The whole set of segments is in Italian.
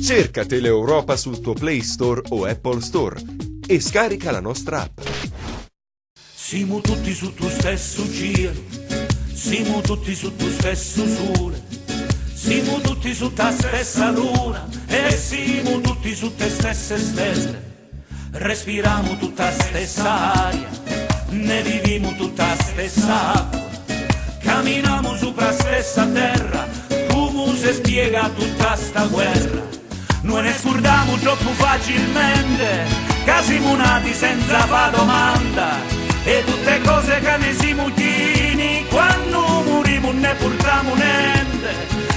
Cerca Teleeuropa sul tuo Play Store o Apple Store e scarica la nostra app. Siamo tutti su tuo stesso cielo, siamo tutti su tuo stesso sole, siamo tutti su ta stessa luna e siamo tutti su te stesse stelle. Respiriamo tutta stessa aria, ne viviamo tutta stessa acqua, camminiamo sopra stessa terra, come si spiega tutta sta guerra. Noi ne scordiamo troppo facilmente, che siamo nati senza fa domanda, e tutte cose che ne siamo chini, quando moriamo ne portiamo niente.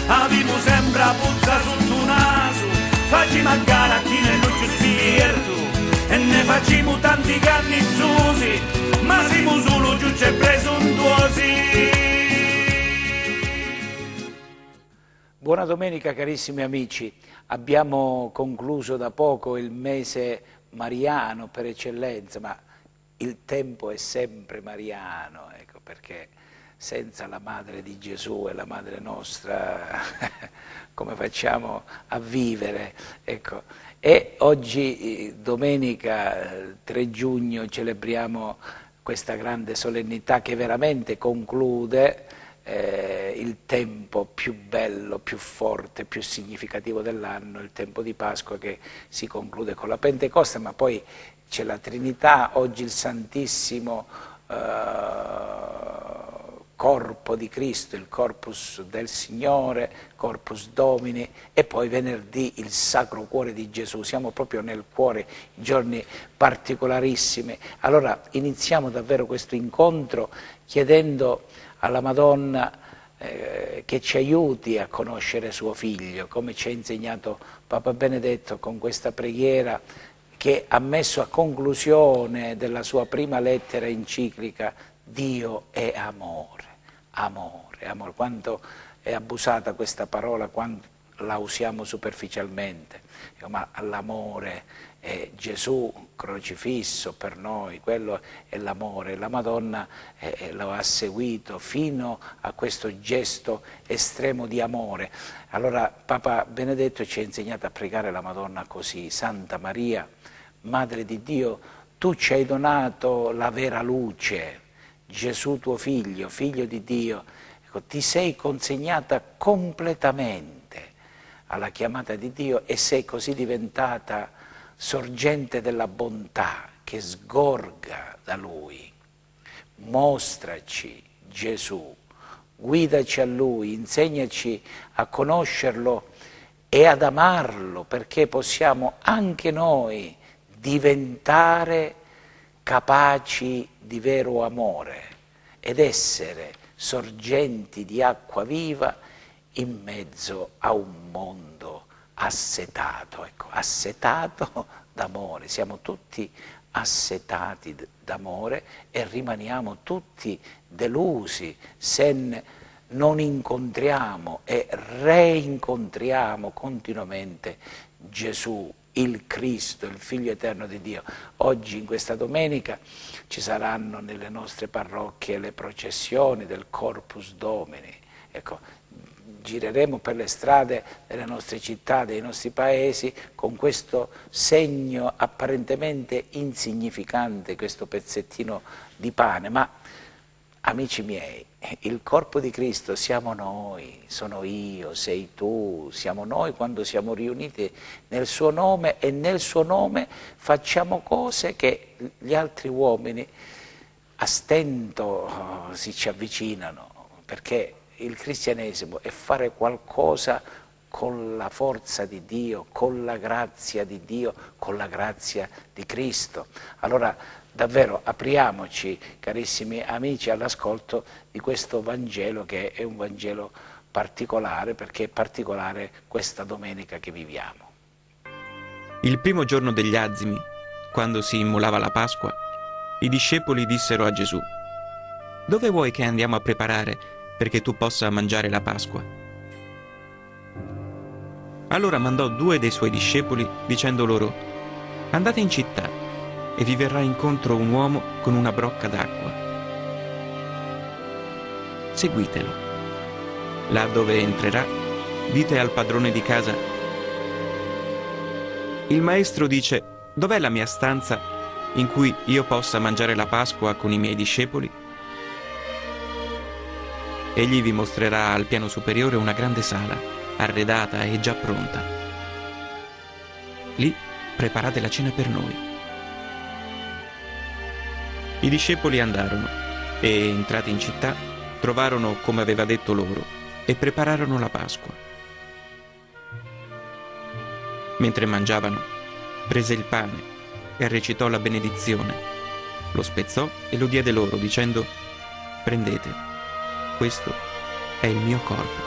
Abbiamo sempre a puzza sotto il naso, facciamo a gara chi nel nostro spirito, e ne facciamo tanti cannizzosi, ma siamo solo giusti e presuntuosi. Buona domenica carissimi amici, abbiamo concluso da poco il mese mariano per eccellenza, ma il tempo è sempre mariano, ecco, perché senza la madre di Gesù e la madre nostra come facciamo a vivere? Ecco. E oggi, domenica 3 giugno, celebriamo questa grande solennità che veramente conclude il tempo più bello, più forte, più significativo dell'anno, il tempo di Pasqua, che si conclude con la Pentecoste, ma poi c'è la Trinità, oggi il Santissimo Corpo di Cristo, il Corpus del Signore, Corpus Domini, e poi venerdì il Sacro Cuore di Gesù. Siamo proprio nel cuore, giorni particolarissimi. Allora iniziamo davvero questo incontro chiedendo alla Madonna che ci aiuti a conoscere suo Figlio, come ci ha insegnato Papa Benedetto con questa preghiera che ha messo a conclusione della sua prima lettera enciclica: Dio è amore, amore, amore. Quanto è abusata questa parola, quando la usiamo superficialmente, ma l'amore è Gesù crocifisso per noi, quello è l'amore. La Madonna lo ha seguito fino a questo gesto estremo di amore. Allora Papa Benedetto ci ha insegnato a pregare la Madonna così: Santa Maria, Madre di Dio, tu ci hai donato la vera luce, Gesù tuo Figlio, Figlio di Dio, ecco, ti sei consegnata completamente alla chiamata di Dio e sei così diventata sorgente della bontà che sgorga da Lui. Mostraci Gesù, guidaci a Lui, insegnaci a conoscerlo e ad amarlo, perché possiamo anche noi diventare capaci di vero amore ed essere sorgenti di acqua viva in mezzo a un mondo assetato, ecco, assetato d'amore. Siamo tutti assetati d'amore e rimaniamo tutti delusi se non incontriamo e reincontriamo continuamente Gesù, il Cristo, il Figlio eterno di Dio. Oggi, in questa domenica, ci saranno nelle nostre parrocchie le processioni del Corpus Domini. Ecco, gireremo per le strade delle nostre città, dei nostri paesi, con questo segno apparentemente insignificante, questo pezzettino di pane, ma amici miei, il corpo di Cristo siamo noi, sono io, sei tu, siamo noi quando siamo riuniti nel suo nome, e nel suo nome facciamo cose che gli altri uomini a stento si ci avvicinano, perché il cristianesimo è fare qualcosa con la forza di Dio, con la grazia di Dio, con la grazia di Cristo. Allora davvero apriamoci, carissimi amici, all'ascolto di questo Vangelo, che è un Vangelo particolare, perché è particolare questa domenica che viviamo. Il primo giorno degli Azimi, quando si immolava la Pasqua, i discepoli dissero a Gesù: «Dove vuoi che andiamo a preparare perché tu possa mangiare la Pasqua?» Allora mandò 2 dei suoi discepoli dicendo loro: «Andate in città e vi verrà incontro un uomo con una brocca d'acqua. Seguitelo. Là dove entrerà, dite al padrone di casa: Il maestro dice: dov'è la mia stanza in cui io possa mangiare la Pasqua con i miei discepoli? Egli vi mostrerà al piano superiore una grande sala, arredata e già pronta. Lì preparate la cena per noi. I discepoli andarono e, entrati in città, trovarono come aveva detto loro e prepararono la Pasqua. Mentre mangiavano, prese il pane e recitò la benedizione, lo spezzò e lo diede loro, dicendo: prendete, questo è il mio corpo.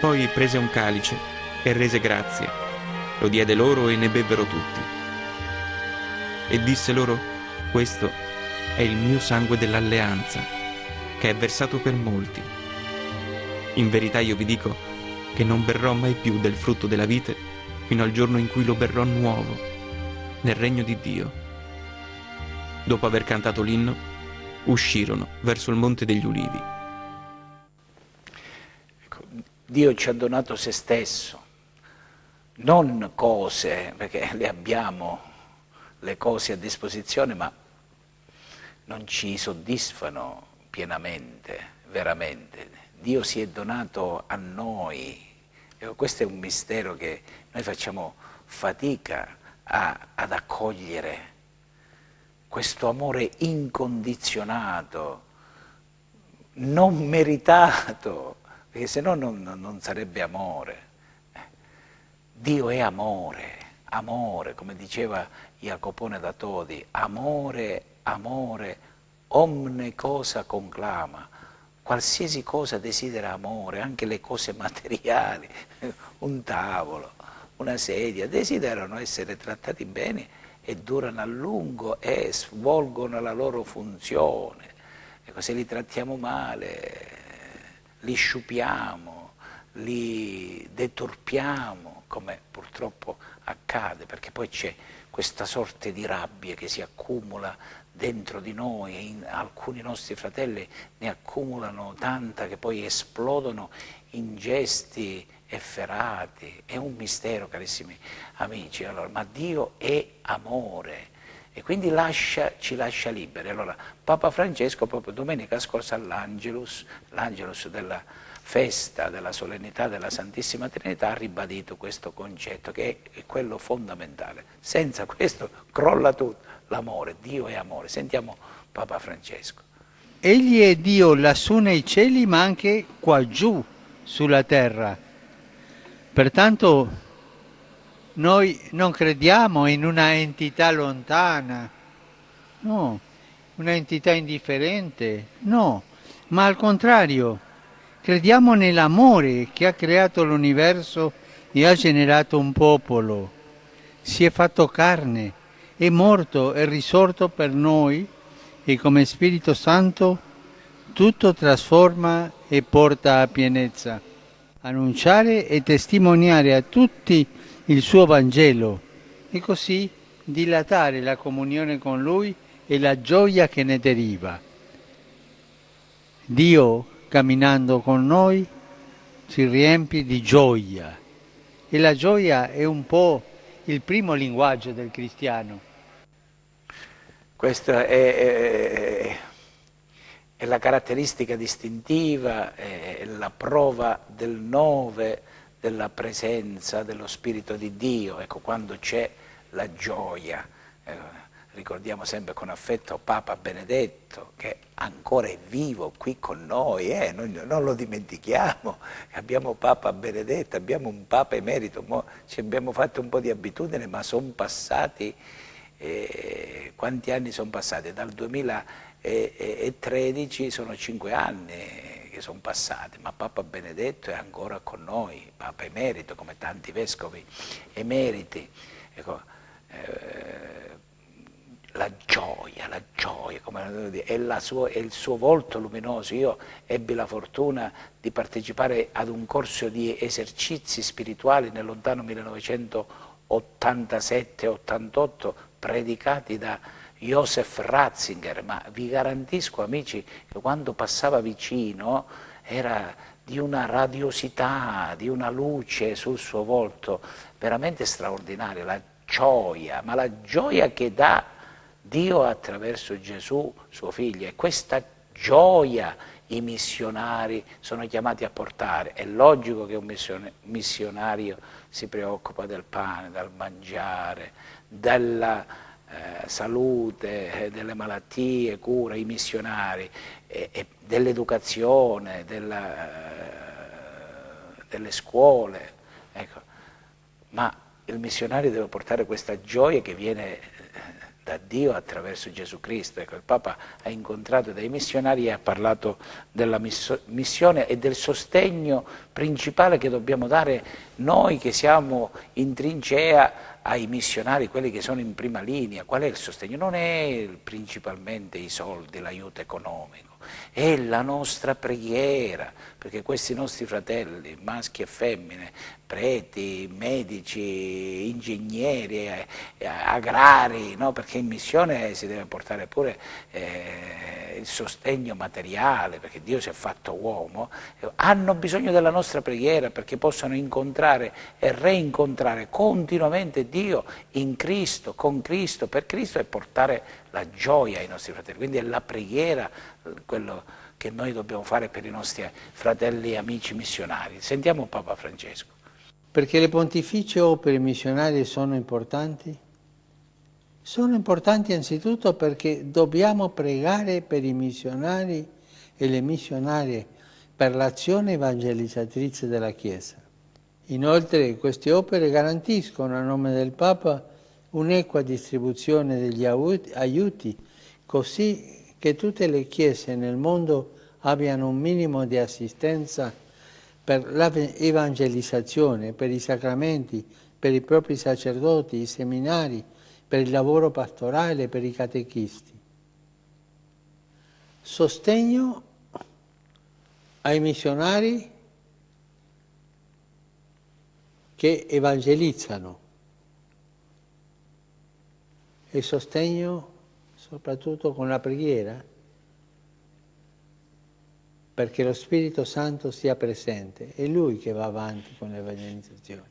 Poi prese un calice e rese grazie, lo diede loro e ne bevvero tutti. E disse loro: questo è il mio sangue dell'alleanza, che è versato per molti. In verità io vi dico che non berrò mai più del frutto della vite fino al giorno in cui lo berrò nuovo nel regno di Dio. Dopo aver cantato l'inno, uscirono verso il Monte degli Ulivi. Dio ci ha donato se stesso, non cose, perché le abbiamo le cose a disposizione, ma non ci soddisfano pienamente, veramente. Dio si è donato a noi. Questo è un mistero che noi facciamo fatica ad accogliere. Questo amore incondizionato, non meritato, perché se no non sarebbe amore. Dio è amore, amore, come diceva Jacopone da Todi, amore, amore, omne cosa conclama, qualsiasi cosa desidera amore, anche le cose materiali, un tavolo, una sedia, desiderano essere trattati bene e durano a lungo e svolgono la loro funzione. Ecco, se li trattiamo male, li sciupiamo, li deturpiamo, come purtroppo accade, perché poi c'è questa sorte di rabbia che si accumula dentro di noi e alcuni nostri fratelli ne accumulano tanta che poi esplodono in gesti efferati. È un mistero, carissimi amici. Allora, ma Dio è amore e quindi ci lascia liberi. Allora, Papa Francesco proprio domenica scorsa all'Angelus della festa della solennità della Santissima Trinità, ha ribadito questo concetto che è quello fondamentale. Senza questo crolla tutto. L'amore, Dio è amore. Sentiamo Papa Francesco. Egli è Dio lassù nei cieli, ma anche qua giù sulla terra. Pertanto noi non crediamo in una entità lontana, no, una entità indifferente, no, ma al contrario, crediamo nell'amore che ha creato l'universo e ha generato un popolo. Si è fatto carne, è morto e risorto per noi e come Spirito Santo tutto trasforma e porta a pienezza. Annunciare e testimoniare a tutti il suo Vangelo e così dilatare la comunione con Lui e la gioia che ne deriva. Dio, camminando con noi, ci riempie di gioia e la gioia è un po' il primo linguaggio del cristiano. Questa è la caratteristica distintiva, è la prova del 9 della presenza dello Spirito di Dio. Ecco, quando c'è la gioia, ricordiamo sempre con affetto Papa Benedetto che ancora è vivo qui con noi, non lo dimentichiamo, abbiamo Papa Benedetto, abbiamo un Papa emerito, ci abbiamo fatto un po' di abitudine, ma sono passati, quanti anni sono passati? Dal 2013 sono 5 anni che sono passati, ma Papa Benedetto è ancora con noi, Papa emerito come tanti vescovi emeriti. Ecco, la gioia, come è il suo volto luminoso. Io ebbi la fortuna di partecipare ad un corso di esercizi spirituali nel lontano 1987-88, predicati da Joseph Ratzinger, ma vi garantisco, amici, che quando passava vicino era di una radiosità, di una luce sul suo volto veramente straordinaria, la gioia, ma la gioia che dà Dio attraverso Gesù, suo figlio, e questa gioia i missionari sono chiamati a portare. È logico che un missionario si preoccupa del pane, del mangiare, della salute, delle malattie, cura, i missionari, dell'educazione, delle scuole, ecco. Ma il missionario deve portare questa gioia che viene da Dio attraverso Gesù Cristo. Ecco, il Papa ha incontrato dei missionari e ha parlato della missione e del sostegno principale che dobbiamo dare noi che siamo in trincea ai missionari, quelli che sono in prima linea. Qual è il sostegno? Non è principalmente i soldi, l'aiuto economico, è la nostra preghiera, perché questi nostri fratelli, maschi e femmine, preti, medici, ingegneri, agrari, no? Perché in missione si deve portare pure il sostegno materiale, perché Dio si è fatto uomo, hanno bisogno della nostra preghiera perché possano incontrare e reincontrare continuamente Dio in Cristo, con Cristo, per Cristo, e portare la gioia ai nostri fratelli. Quindi è la preghiera quello che noi dobbiamo fare per i nostri fratelli e amici missionari. Sentiamo Papa Francesco. Perché le pontificie opere missionarie sono importanti? Sono importanti anzitutto perché dobbiamo pregare per i missionari e le missionarie, per l'azione evangelizzatrice della Chiesa. Inoltre queste opere garantiscono a nome del Papa un'equa distribuzione degli aiuti, così che tutte le chiese nel mondo abbiano un minimo di assistenza per l'evangelizzazione, per i sacramenti, per i propri sacerdoti, i seminari, per il lavoro pastorale, per i catechisti. Sostegno ai missionari che evangelizzano e sostegno soprattutto con la preghiera, perché lo Spirito Santo sia presente, è Lui che va avanti con l'evangelizzazione.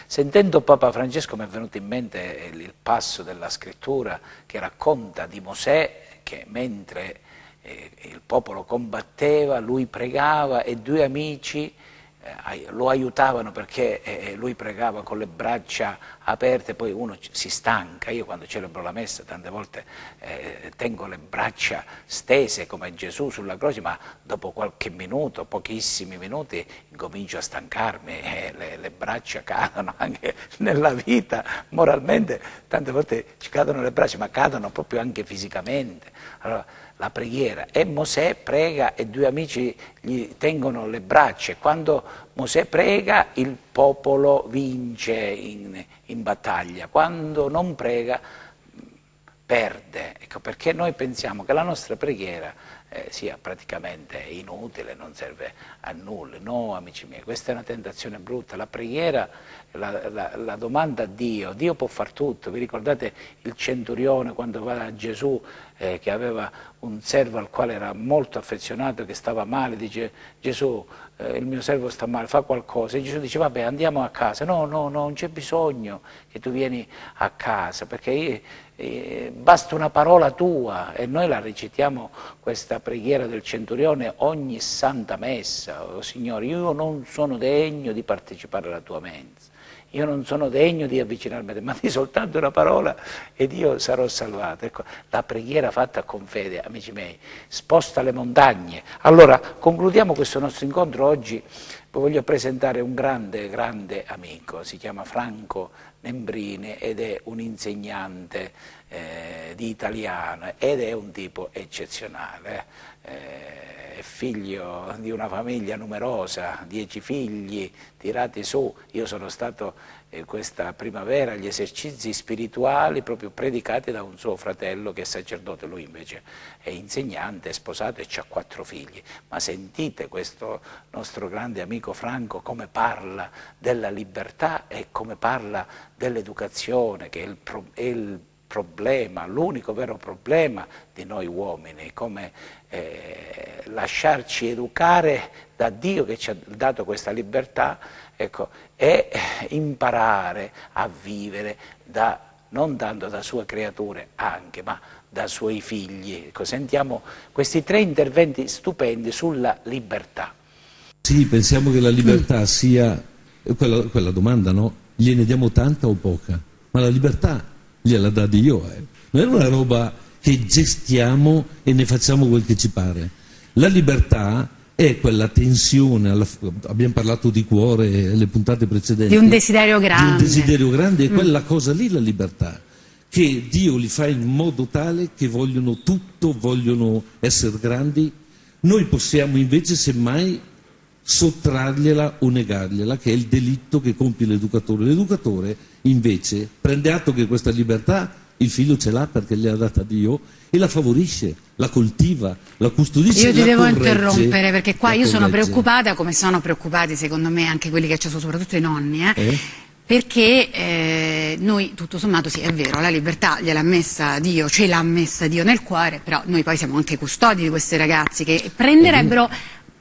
Sentendo Papa Francesco mi è venuto in mente il passo della scrittura che racconta di Mosè che mentre il popolo combatteva, lui pregava e due amici lo aiutavano perché lui pregava con le braccia aperte, poi uno si stanca. Io quando celebro la messa tante volte tengo le braccia stese come Gesù sulla croce, ma dopo qualche minuto, pochissimi minuti, incomincio a stancarmi e le braccia cadono anche nella vita, moralmente tante volte ci cadono le braccia, ma cadono proprio anche fisicamente. Allora, la preghiera, e Mosè prega e due amici gli tengono le braccia. Quando Mosè prega il popolo vince in battaglia, quando non prega perde. Ecco perché noi pensiamo che la nostra preghiera sia praticamente inutile, non serve a nulla. No, amici miei, questa è una tentazione brutta. La preghiera, la domanda a Dio, Dio può far tutto. Vi ricordate il centurione quando va a Gesù che aveva un servo al quale era molto affezionato, che stava male, dice: Gesù, il mio servo sta male, fa qualcosa. E Gesù dice: vabbè, andiamo a casa. No, non c'è bisogno che tu vieni a casa, perché basta una parola tua. E noi la recitiamo questa preghiera del centurione ogni santa messa. Oh, Signore, io non sono degno di partecipare alla tua mensa, io non sono degno di avvicinarmi a te, ma di soltanto una parola ed io sarò salvato. Ecco, la preghiera fatta con fede, amici miei, sposta le montagne. Allora, concludiamo questo nostro incontro oggi. Vi voglio presentare un grande amico, si chiama Franco Nembrini ed è un insegnante di italiano ed è un tipo eccezionale. È figlio di una famiglia numerosa, 10 figli tirati su. Io sono stato questa primavera agli esercizi spirituali proprio predicati da un suo fratello che è sacerdote, lui invece è insegnante, è sposato e ha 4 figli. Ma sentite questo nostro grande amico Franco come parla della libertà e come parla dell'educazione, che è il problema, l'unico vero problema di noi uomini, come lasciarci educare da Dio che ci ha dato questa libertà, ecco, e imparare a vivere non tanto da sue creature anche, ma da suoi figli. Ecco, sentiamo questi 3 interventi stupendi sulla libertà. Sì, pensiamo che la libertà sia quella domanda, no? Gliene diamo tanta o poca? Ma la libertà gliela dà Dio, non è una roba che gestiamo e ne facciamo quel che ci pare. La libertà è quella tensione, abbiamo parlato di cuore nelle puntate precedenti, di un desiderio grande. Di un desiderio grande, è quella cosa lì la libertà, che Dio li fa in modo tale che vogliono tutto, vogliono essere grandi. Noi possiamo invece semmai sottrargliela o negargliela, che è il delitto che compie l'educatore. L'educatore invece prende atto che questa libertà il figlio ce l'ha perché gliel'ha data Dio e la favorisce, la coltiva, la custodisce. Io ti la devo corregge, interrompere perché qua io sono corregge. preoccupata, come sono preoccupati secondo me anche quelli che ci sono, soprattutto i nonni, perché noi tutto sommato sì, è vero, la libertà gliel'ha messa Dio, ce l'ha messa Dio nel cuore, però noi poi siamo anche custodi di questi ragazzi che prenderebbero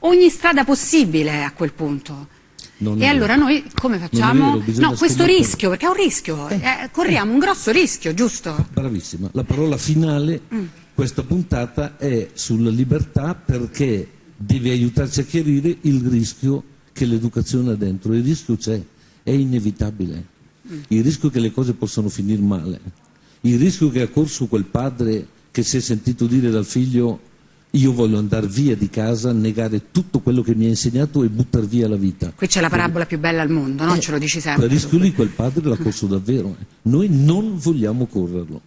ogni strada possibile a quel punto. E allora noi come facciamo? No, questo rischio, perché è un rischio, corriamo un grosso rischio, giusto? Bravissima, la parola finale, questa puntata è sulla libertà, perché deve aiutarci a chiarire il rischio che l'educazione ha dentro. Il rischio c'è, è inevitabile, il rischio che le cose possano finire male, il rischio che ha corso quel padre che si è sentito dire dal figlio: io voglio andare via di casa, negare tutto quello che mi ha insegnato e buttare via la vita. Qui c'è la parabola più bella al mondo, no? Ce lo dici sempre. Quel rischio lì, quel padre l'ha corso davvero. Noi non vogliamo correrlo.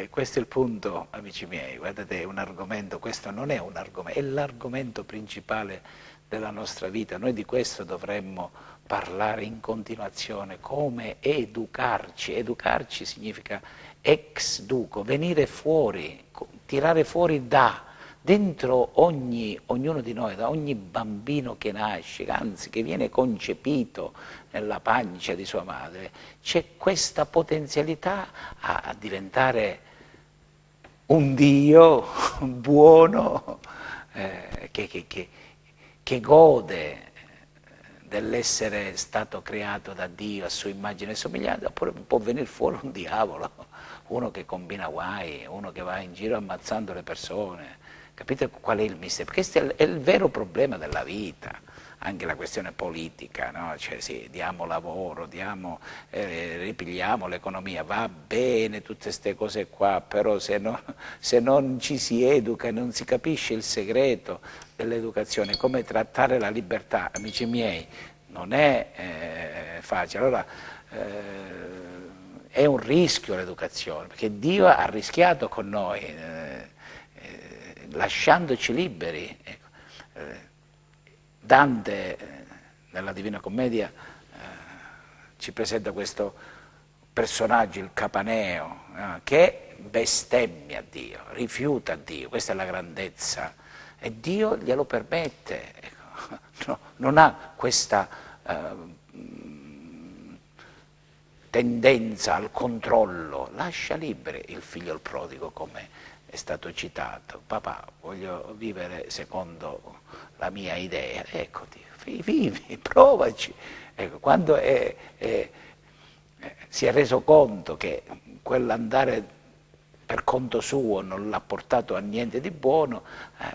Questo è il punto, amici miei. Guardate, è un argomento, questo non è un argomento, è l'argomento principale della nostra vita. Noi di questo dovremmo parlare in continuazione, come educarci. Educarci significa ex duco, venire fuori, tirare fuori dentro ognuno di noi, da ogni bambino che nasce, anzi che viene concepito nella pancia di sua madre, c'è questa potenzialità a diventare un Dio buono, che gode dell'essere stato creato da Dio a sua immagine e somiglianza, oppure può venire fuori un diavolo, uno che combina guai, uno che va in giro ammazzando le persone. Capite qual è il mistero? Questo è il vero problema della vita, anche la questione politica, no? Cioè sì, diamo lavoro, ripigliamo l'economia, va bene tutte queste cose qua, però se non ci si educa e non si capisce il segreto dell'educazione, come trattare la libertà, amici miei, non è facile. Allora è un rischio l'educazione, perché Dio ha rischiato con noi, lasciandoci liberi. Ecco. Dante nella Divina Commedia ci presenta questo personaggio, il Capaneo, che bestemmia a Dio, rifiuta Dio, questa è la grandezza, e Dio glielo permette, ecco. No, non ha questa tendenza al controllo, lascia liberi il figlio il prodigo, come è stato citato. Papà, voglio vivere secondo la mia idea. Ecco, vivi, provaci. Ecco, quando si è reso conto che quell'andare per conto suo non l'ha portato a niente di buono,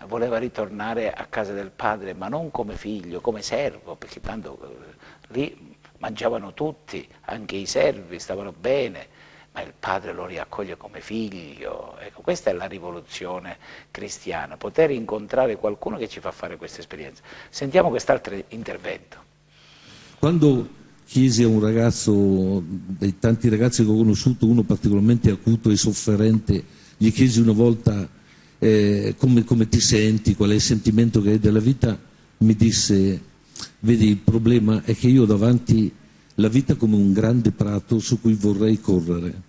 voleva ritornare a casa del padre, ma non come figlio, come servo, perché tanto lì mangiavano tutti, anche i servi stavano bene, ma il padre lo riaccoglie come figlio. Ecco, questa è la rivoluzione cristiana, poter incontrare qualcuno che ci fa fare questa esperienza. Sentiamo quest'altro intervento. Quando chiesi a un ragazzo, dei tanti ragazzi che ho conosciuto, uno particolarmente acuto e sofferente, gli chiesi una volta come ti senti, qual è il sentimento che hai della vita, mi disse: vedi, il problema è che io ho davanti la vita come un grande prato su cui vorrei correre,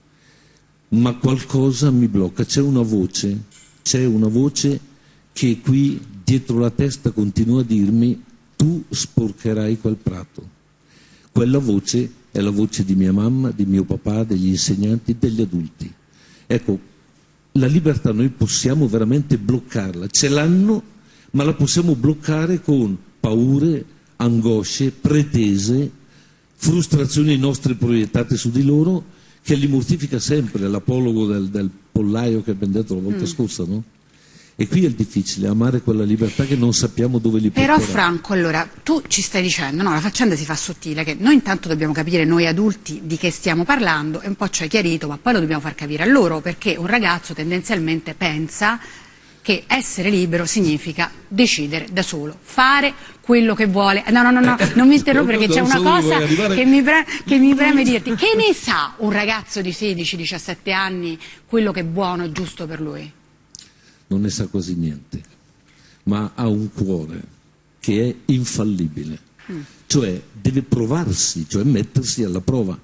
ma qualcosa mi blocca, c'è una voce che qui dietro la testa continua a dirmi: tu sporcherai quel prato. Quella voce è la voce di mia mamma, di mio papà, degli insegnanti, degli adulti. Ecco, la libertà noi possiamo veramente bloccarla, ce l'hanno, ma la possiamo bloccare con paure, angosce, pretese, frustrazioni nostre proiettate su di loro, che li mortifica sempre, l'apologo del pollaio che abbiamo detto la volta scorsa, no? E qui è il difficile, amare quella libertà che non sappiamo dove li porterà. Però Franco, allora, tu ci stai dicendo, no, la faccenda si fa sottile, che noi intanto dobbiamo capire, noi adulti, di che stiamo parlando, e un po' ci hai chiarito, ma poi lo dobbiamo far capire a loro, perché un ragazzo tendenzialmente pensa che essere libero significa decidere da solo, fare quello che vuole. No, non mi interrompere, perché c'è una cosa che mi preme dirti. Che ne sa un ragazzo di 16-17 anni quello che è buono e giusto per lui? Non ne sa quasi niente, ma ha un cuore che è infallibile, cioè deve provarsi, cioè mettersi alla prova.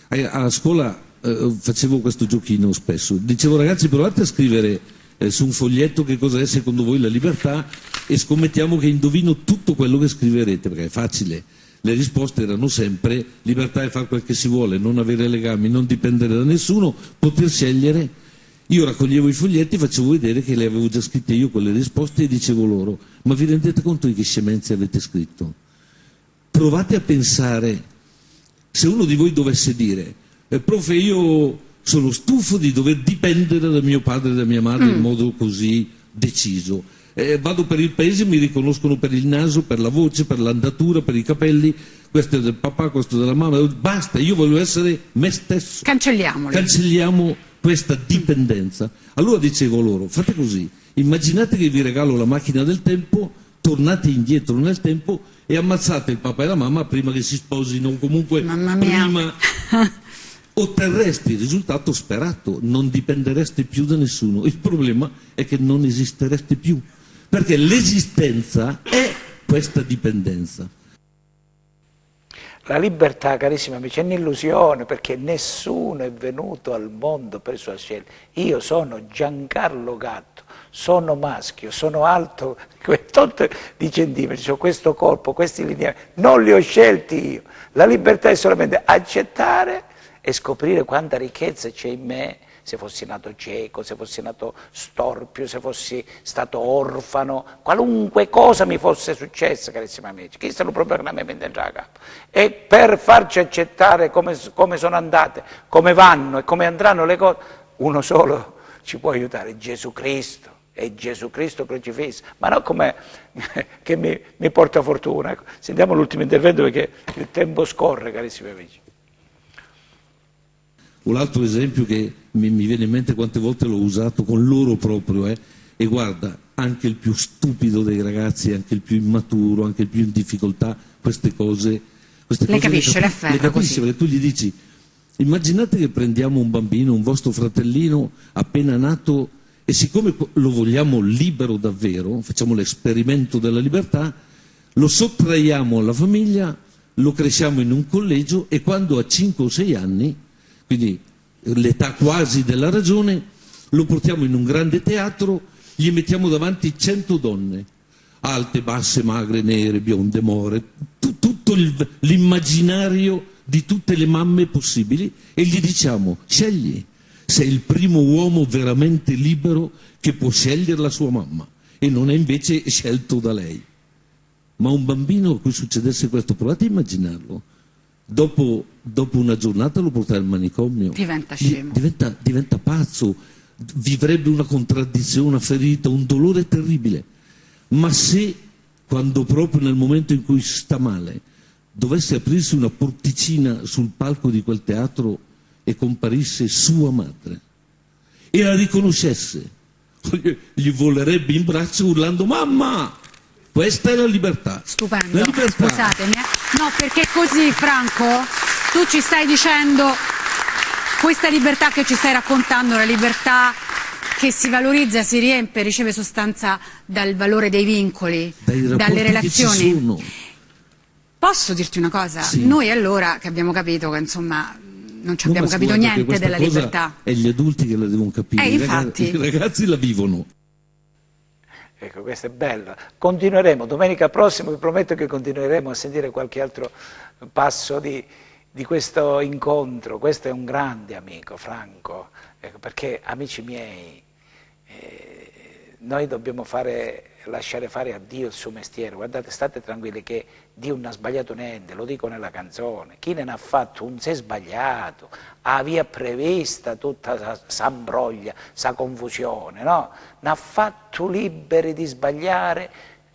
A scuola facevo questo giochino spesso, dicevo ragazzi provate a scrivere su un foglietto che cos'è secondo voi la libertà e scommettiamo che indovino tutto quello che scriverete, perché è facile. Le risposte erano sempre libertà è fare quel che si vuole, non avere legami, non dipendere da nessuno, poter scegliere. Io raccoglievo i foglietti, facevo vedere che le avevo già scritte io quelle risposte e dicevo loro, ma vi rendete conto di che scemenze avete scritto? Provate a pensare, se uno di voi dovesse dire, profe io sono stufo di dover dipendere da mio padre e da mia madre in modo così deciso, vado per il paese, mi riconoscono per il naso, per la voce, per l'andatura, per i capelli, questo è del papà, questo è della mamma, basta, io voglio essere me stesso. Cancelliamo questa dipendenza. Allora dicevo loro, fate così, immaginate che vi regalo la macchina del tempo, tornate indietro nel tempo e ammazzate il papà e la mamma prima che si sposino, comunque prima otterreste il risultato sperato, non dipendereste più da nessuno. Il problema è che non esistereste più, perché l'esistenza è questa dipendenza. La libertà, carissimi amici, è un'illusione, perché nessuno è venuto al mondo per sua scelta. Io sono Giancarlo Gatto, sono maschio, sono alto di centimetri, ho questo corpo, questi lineamenti, non li ho scelti io. La libertà è solamente accettare e scoprire quanta ricchezza c'è in me, se fossi nato cieco, se fossi nato storpio, se fossi stato orfano, qualunque cosa mi fosse successa, carissimi amici, chi se lo programma in capo. E per farci accettare come sono andate, come vanno e come andranno le cose, uno solo ci può aiutare, Gesù Cristo. È Gesù Cristo crocifisso, ma non come che mi porta fortuna. Ecco, sentiamo l'ultimo intervento perché il tempo scorre, carissimi amici. Un altro esempio che mi viene in mente quante volte l'ho usato con loro proprio e guarda, anche il più stupido dei ragazzi, anche il più immaturo, anche il più in difficoltà, queste cose le capisce, le capisce, perché tu gli dici, immaginate che prendiamo un bambino, un vostro fratellino appena nato, e siccome lo vogliamo libero davvero, facciamo l'esperimento della libertà, lo sottraiamo alla famiglia, lo cresciamo in un collegio e quando ha 5 o 6 anni, quindi l'età quasi della ragione, lo portiamo in un grande teatro, gli mettiamo davanti 100 donne, alte, basse, magre, nere, bionde, more, tutto l'immaginario di tutte le mamme possibili e gli diciamo, scegli, sei il primo uomo veramente libero che può scegliere la sua mamma e non è invece scelto da lei. Ma un bambino a cui succedesse questo, provate a immaginarlo. Dopo una giornata lo porta al manicomio, diventa scemo, diventa pazzo, vivrebbe una contraddizione, una ferita, un dolore terribile. Ma se, quando proprio nel momento in cui sta male, dovesse aprirsi una porticina sul palco di quel teatro e comparisse sua madre e la riconoscesse, gli volerebbe in braccio urlando mamma! Questa è la libertà. Stupendo, la libertà. Scusatemi. No, perché così, Franco, tu ci stai dicendo questa libertà che ci stai raccontando, la libertà che si valorizza, si riempie, riceve sostanza dal valore dei vincoli, dalle relazioni. Posso dirti una cosa? Sì. Noi allora che abbiamo capito che insomma non ci abbiamo capito niente della libertà. È gli adulti che la devono capire, i ragazzi la vivono. Ecco, questo è bello. Continueremo, domenica prossima vi prometto che continueremo a sentire qualche altro passo di di questo incontro. Questo è un grande amico, Franco, ecco, perché amici miei, noi dobbiamo lasciare fare a Dio il suo mestiere. Guardate, state tranquilli che Dio non ha sbagliato niente, lo dico nella canzone. Chi ne ha fatto un si è sbagliato, aveva prevista tutta questa imbroglia, questa confusione, no? Ne ha fatto liberi di sbagliare,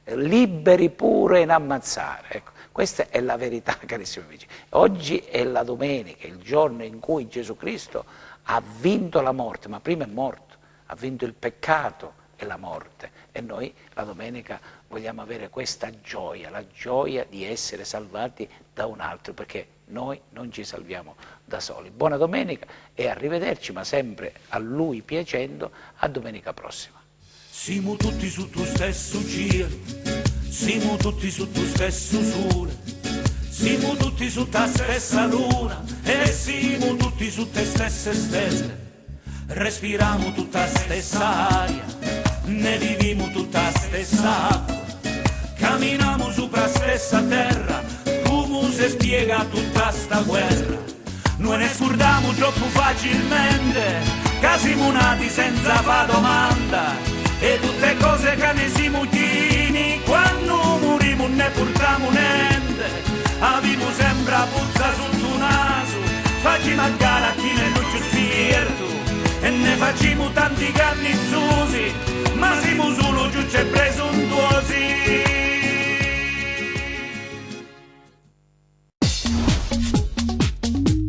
liberi pure in ammazzare. Ecco, questa è la verità, carissimi amici. Oggi è la domenica, il giorno in cui Gesù Cristo ha vinto la morte, ma prima è morto, ha vinto il peccato e la morte, e noi la domenica vogliamo avere questa gioia, la gioia di essere salvati da un altro, perché noi non ci salviamo da soli. Buona domenica e arrivederci, ma sempre a Lui piacendo, a domenica prossima. Siamo tutti su tuo stesso cielo, siamo tutti su tuo stesso sole, siamo tutti su ta stessa luna e siamo tutti su te stesse stelle. Respiriamo tutta stessa aria, ne viviamo tutta stessa acqua, camminiamo sopra stessa terra, come si spiega tutta sta guerra. Noi ne scordiamo troppo facilmente, che siamo nati senza fa domanda, e tutte cose che ne siamo chini, quando moriamo ne portiamo niente. Abbiamo sempre a puzza sotto naso, facciamo a gara a chi nel nostro spirito, e ne facciamo tanti cannizzosi, ma siamo solo giusti e presuntuosi.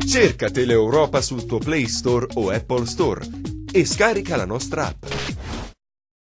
Cerca Teleuropa sul tuo Play Store o Apple Store e scarica la nostra app.